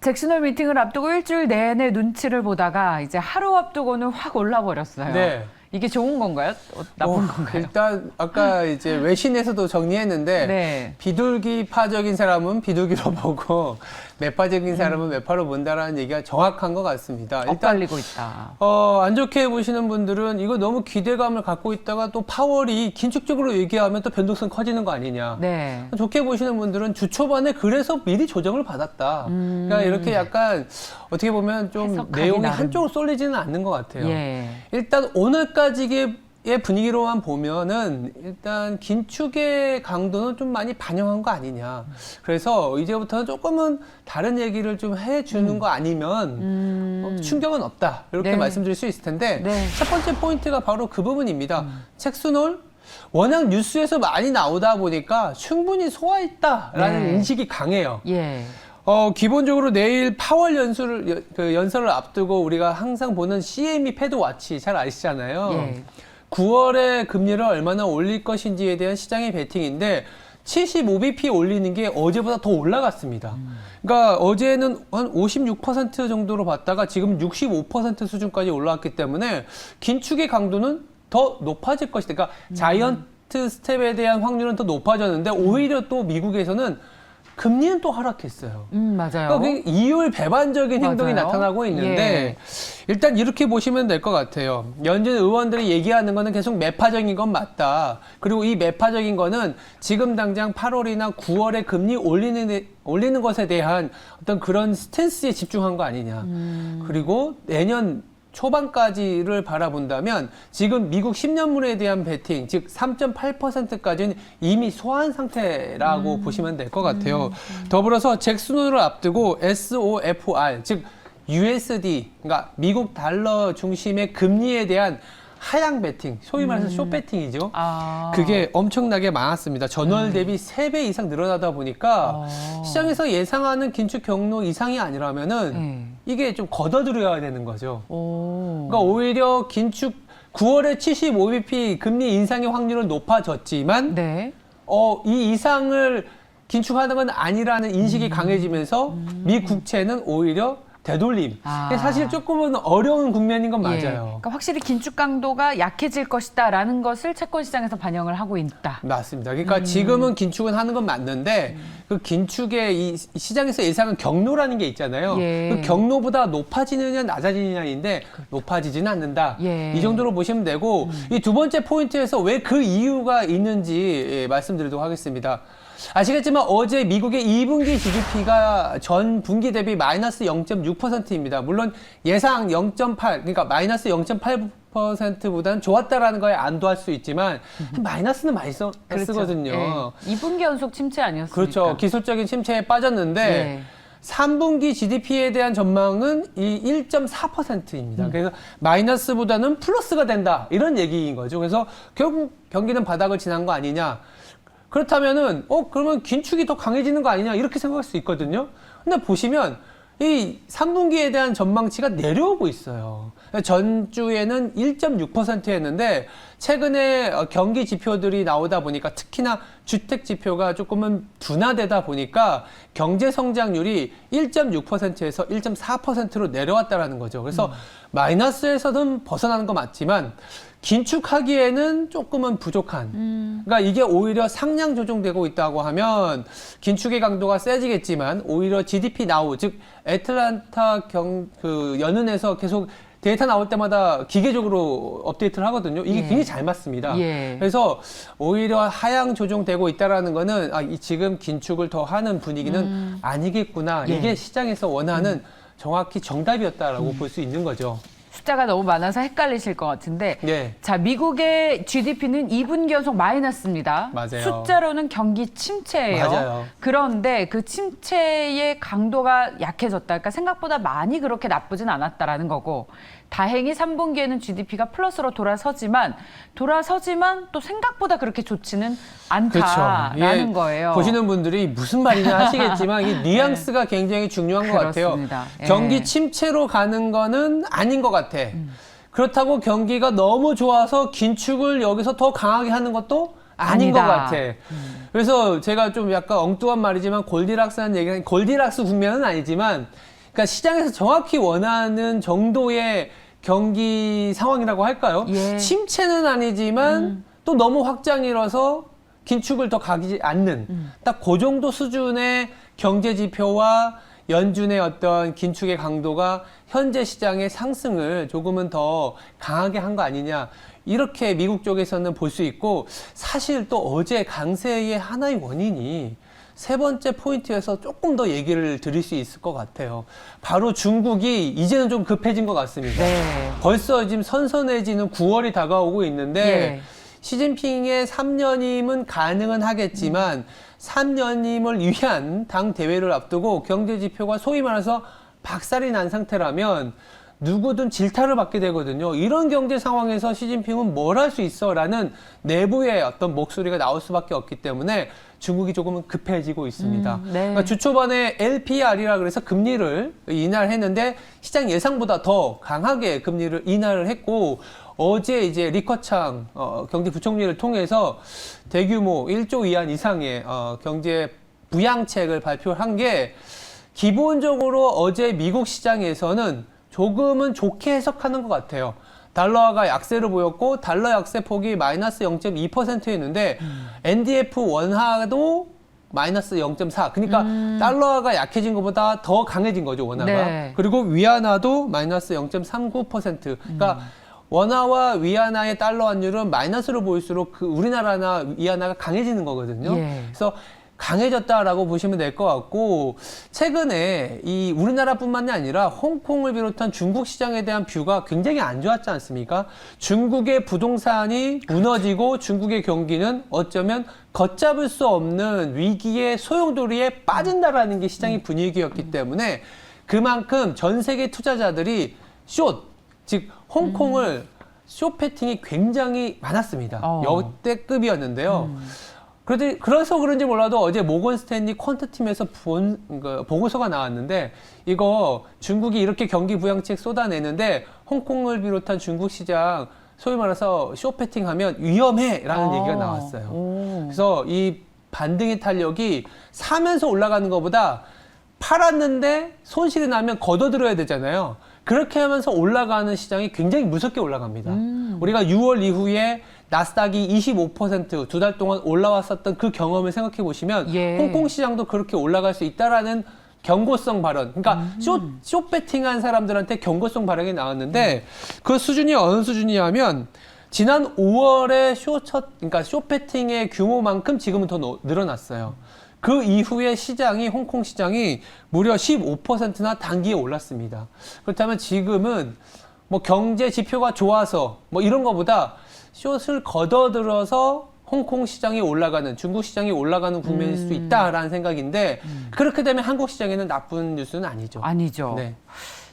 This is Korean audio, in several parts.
잭슨홀 미팅을 앞두고 일주일 내내 눈치를 보다가 이제 하루 앞두고는 확 올라버렸어요. 네. 이게 좋은 건가요? 나쁜 건가요? 일단 아까 이제 외신에서도 정리했는데 네. 비둘기파적인 사람은 비둘기로 보고 매파적인 사람은 매파로 본다라는 얘기가 정확한 것 같습니다. 일단 엇갈리고 있다. 안 좋게 보시는 분들은 이거 너무 기대감을 갖고 있다가 또 파월이 긴축적으로 얘기하면 또 변동성 커지는 거 아니냐. 네. 좋게 보시는 분들은 주 초반에 그래서 미리 조정을 받았다. 그러니까 이렇게 약간 어떻게 보면 좀 해석하기 내용이 나름. 한쪽으로 쏠리지는 않는 것 같아요. 예. 일단 오늘까지의 분위기로만 보면은 일단 긴축의 강도는 좀 많이 반영한 거 아니냐. 그래서 이제부터는 조금은 다른 얘기를 좀 해주는 거 아니면 충격은 없다. 이렇게 네. 말씀드릴 수 있을 텐데 네. 첫 번째 포인트가 바로 그 부분입니다. 잭슨홀 워낙 뉴스에서 많이 나오다 보니까 충분히 소화했다라는 네. 인식이 강해요. 예. 기본적으로 내일 파월 연설을 앞두고 우리가 항상 보는 CME 패드 와치 잘 아시잖아요. 예. 9월에 금리를 얼마나 올릴 것인지에 대한 시장의 베팅인데 75bp 올리는 게 어제보다 더 올라갔습니다. 그러니까 어제는 한 56% 정도로 봤다가 지금 65% 수준까지 올라왔기 때문에 긴축의 강도는 더 높아질 것이다. 그러니까 자이언트 스텝에 대한 확률은 더 높아졌는데 오히려 또 미국에서는 금리는 또 하락했어요. 맞아요. 그러니까 이율 배반적인 행동이 맞아요. 나타나고 있는데 예. 일단 이렇게 보시면 될 것 같아요. 연준 의원들이 얘기하는 거는 계속 매파적인 건 맞다. 그리고 이 매파적인 거는 지금 당장 8월이나 9월에 금리 올리는 것에 대한 어떤 그런 스탠스에 집중한 거 아니냐. 그리고 내년 초반까지를 바라본다면 지금 미국 10년물에 대한 베팅, 즉 3.8%까지는 이미 소화한 상태라고 보시면 될 것 같아요. 더불어서 잭슨홀을 앞두고 SOFR, 즉 USD, 그러니까 미국 달러 중심의 금리에 대한 하향 베팅, 소위 말해서 숏 베팅이죠. 그게 엄청나게 많았습니다. 전월 대비 3배 이상 늘어나다 보니까 시장에서 예상하는 긴축 경로 이상이 아니라면은 이게 좀 걷어들여야 되는 거죠. 그러니까 오히려 긴축 9월에 75bp 금리 인상의 확률은 높아졌지만 네. 이 이상을 긴축하는 건 아니라는 인식이 강해지면서 미 국채는 오히려 되돌림. 사실 조금은 어려운 국면인 건 맞아요. 예. 그러니까 확실히 긴축 강도가 약해질 것이다라는 것을 채권 시장에서 반영을 하고 있다. 맞습니다. 그러니까 지금은 긴축은 하는 건 맞는데 그 긴축의 이 시장에서 예상한 경로라는 게 있잖아요. 예. 그 경로보다 높아지느냐 낮아지느냐인데 높아지지는 않는다. 예. 이 정도로 보시면 되고 이 두 번째 포인트에서 왜 그 이유가 있는지 말씀드리도록 하겠습니다. 아시겠지만 어제 미국의 2분기 GDP가 전 분기 대비 마이너스 0.6%입니다. 물론 예상 0.8, 그러니까 마이너스 0.8%보다는 좋았다라는 거에 안도할 수 있지만 마이너스는 많이 쓰거든요. 예. 2분기 연속 침체 아니었습니까? 그렇죠. 기술적인 침체에 빠졌는데 예. 3분기 GDP에 대한 전망은 이 1.4%입니다. 그래서 마이너스보다는 플러스가 된다. 이런 얘기인 거죠. 그래서 결국 경기는 바닥을 지난 거 아니냐. 그렇다면은 그러면 긴축이 더 강해지는 거 아니냐 이렇게 생각할 수 있거든요. 근데 보시면 이 3분기에 대한 전망치가 내려오고 있어요. 전주에는 1.6%였는데 최근에 경기 지표들이 나오다 보니까 특히나 주택 지표가 조금은 둔화되다 보니까 경제 성장률이 1.6%에서 1.4%로 내려왔다라는 거죠. 그래서 마이너스에서는 벗어나는 거 맞지만 긴축하기에는 조금은 부족한. 그러니까 이게 오히려 상향 조정되고 있다고 하면 긴축의 강도가 세지겠지만 오히려 GDP 나우, 즉 애틀란타 연은에서 계속 데이터 나올 때마다 기계적으로 업데이트를 하거든요. 이게 굉장히 잘 맞습니다. 예. 그래서 오히려 하향 조정되고 있다라는 거는 지금 긴축을 더 하는 분위기는 아니겠구나. 예. 이게 시장에서 원하는 정확히 정답이었다라고 볼 수 있는 거죠. 숫자가 너무 많아서 헷갈리실 것 같은데 네. 자, 미국의 GDP는 2분기 연속 마이너스입니다. 맞아요. 숫자로는 경기 침체예요. 맞아요. 그런데 그 침체의 강도가 약해졌다. 그러니까 생각보다 많이 그렇게 나쁘진 않았다라는 거고 다행히 3분기에는 GDP가 플러스로 돌아서지만 또 생각보다 그렇게 좋지는 않다라는 거예요. 보시는 분들이 무슨 말이냐 하시겠지만 이 뉘앙스가 굉장히 중요한 것 같아요. 그렇습니다. 예. 경기 침체로 가는 거는 아닌 것 같아. 그렇다고 경기가 너무 좋아서 긴축을 여기서 더 강하게 하는 것도 아닌 것 아니다. 같아. 그래서 제가 좀 약간 엉뚱한 말이지만 골디락스라는 얘기는 골디락스 국면은 아니지만 그러니까 시장에서 정확히 원하는 정도의 경기 상황이라고 할까요? 예. 침체는 아니지만 또 너무 확장이라서 긴축을 더 가지 않는 딱 그 정도 수준의 경제 지표와 연준의 어떤 긴축의 강도가 현재 시장의 상승을 조금은 더 강하게 한 거 아니냐. 이렇게 미국 쪽에서는 볼 수 있고, 사실 또 어제 강세의 하나의 원인이 세 번째 포인트에서 조금 더 얘기를 드릴 수 있을 것 같아요. 바로 중국이 이제는 좀 급해진 것 같습니다. 네. 벌써 지금 선선해지는 9월이 다가오고 있는데 예. 시진핑의 3년임은 가능은 하겠지만 3년임을 위한 당 대회를 앞두고 경제 지표가 소위 말해서 박살이 난 상태라면 누구든 질타를 받게 되거든요. 이런 경제 상황에서 시진핑은 뭘 할 수 있어? 라는 내부의 어떤 목소리가 나올 수밖에 없기 때문에 중국이 조금은 급해지고 있습니다. 네. 그러니까 주 초반에 LPR이라 그래서 금리를 인하했는데 시장 예상보다 더 강하게 금리를 인하를 했고, 어제 이제 리커창 경제부총리를 통해서 대규모 1조 위안 이상의 경제 부양책을 발표한 게 기본적으로 어제 미국 시장에서는 조금은 좋게 해석하는 것 같아요. 달러가 약세를 보였고 달러 약세 폭이 마이너스 0.2%였는데 NDF 원화도 마이너스 0.4. 그러니까 달러가 약해진 것보다 더 강해진 거죠, 원화가. 네. 그리고 위안화도 마이너스 0.39%. 그러니까 원화와 위안화의 달러 환율은 마이너스로 보일수록 그 우리나라나 위안화가 강해지는 거거든요. 예. 그래서 강해졌다라고 보시면 될 것 같고, 최근에 이 우리나라뿐만이 아니라 홍콩을 비롯한 중국 시장에 대한 뷰가 굉장히 안 좋았지 않습니까? 중국의 부동산이 무너지고 중국의 경기는 어쩌면 걷잡을 수 없는 위기의 소용돌이에 빠진다라는 게 시장의 분위기였기 때문에 그만큼 전 세계 투자자들이 즉 홍콩을 숏 패팅이 굉장히 많았습니다. 역대급이었는데요. 그래서 그런지 몰라도 어제 모건 스탠리 퀀트 팀에서 본 보고서가 나왔는데, 이거 중국이 이렇게 경기 부양책 쏟아내는데 홍콩을 비롯한 중국 시장 소위 말해서 숏 패팅하면 위험해라는 얘기가 나왔어요. 그래서 이 반등의 탄력이 사면서 올라가는 것보다 팔았는데 손실이 나면 걷어들어야 되잖아요. 그렇게 하면서 올라가는 시장이 굉장히 무섭게 올라갑니다. 우리가 6월 이후에 나스닥이 25% 두 달 동안 올라왔었던 그 경험을 생각해 보시면 예. 홍콩 시장도 그렇게 올라갈 수 있다라는 경고성 발언. 그러니까 숏 배팅한 사람들한테 경고성 발언이 나왔는데 그 수준이 어느 수준이냐면 지난 5월에 그러니까 숏 배팅의 규모만큼 지금은 더 늘어났어요. 그 이후에 시장이, 홍콩 시장이 무려 15%나 단기에 올랐습니다. 그렇다면 지금은 뭐 경제 지표가 좋아서 뭐 이런 거보다 숏을 걷어들어서 홍콩 시장이 올라가는, 중국 시장이 올라가는 국면일 수 있다라는 생각인데, 그렇게 되면 한국 시장에는 나쁜 뉴스는 아니죠. 아니죠. 네.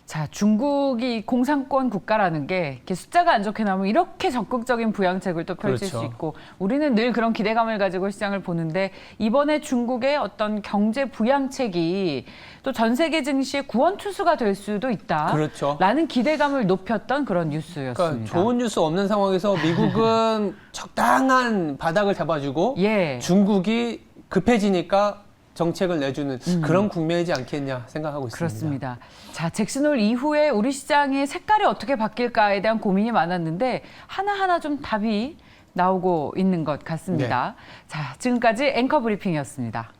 자, 중국이 공산권 국가라는 게 이렇게 숫자가 안 좋게 나오면 이렇게 적극적인 부양책을 또 펼칠 그렇죠. 수 있고, 우리는 늘 그런 기대감을 가지고 시장을 보는데, 이번에 중국의 어떤 경제 부양책이 또 전 세계 증시의 구원투수가 될 수도 있다. 그렇죠. 라는 기대감을 높였던 그런 뉴스였습니다. 그러니까 좋은 뉴스 없는 상황에서 미국은 적당한 바닥을 잡아주고 예. 중국이 급해지니까 정책을 내주는 그런 국면이지 않겠냐 생각하고 있습니다. 그렇습니다. 자, 잭슨홀 이후에 우리 시장의 색깔이 어떻게 바뀔까에 대한 고민이 많았는데 하나하나 좀 답이 나오고 있는 것 같습니다. 자, 지금까지 앵커 브리핑이었습니다.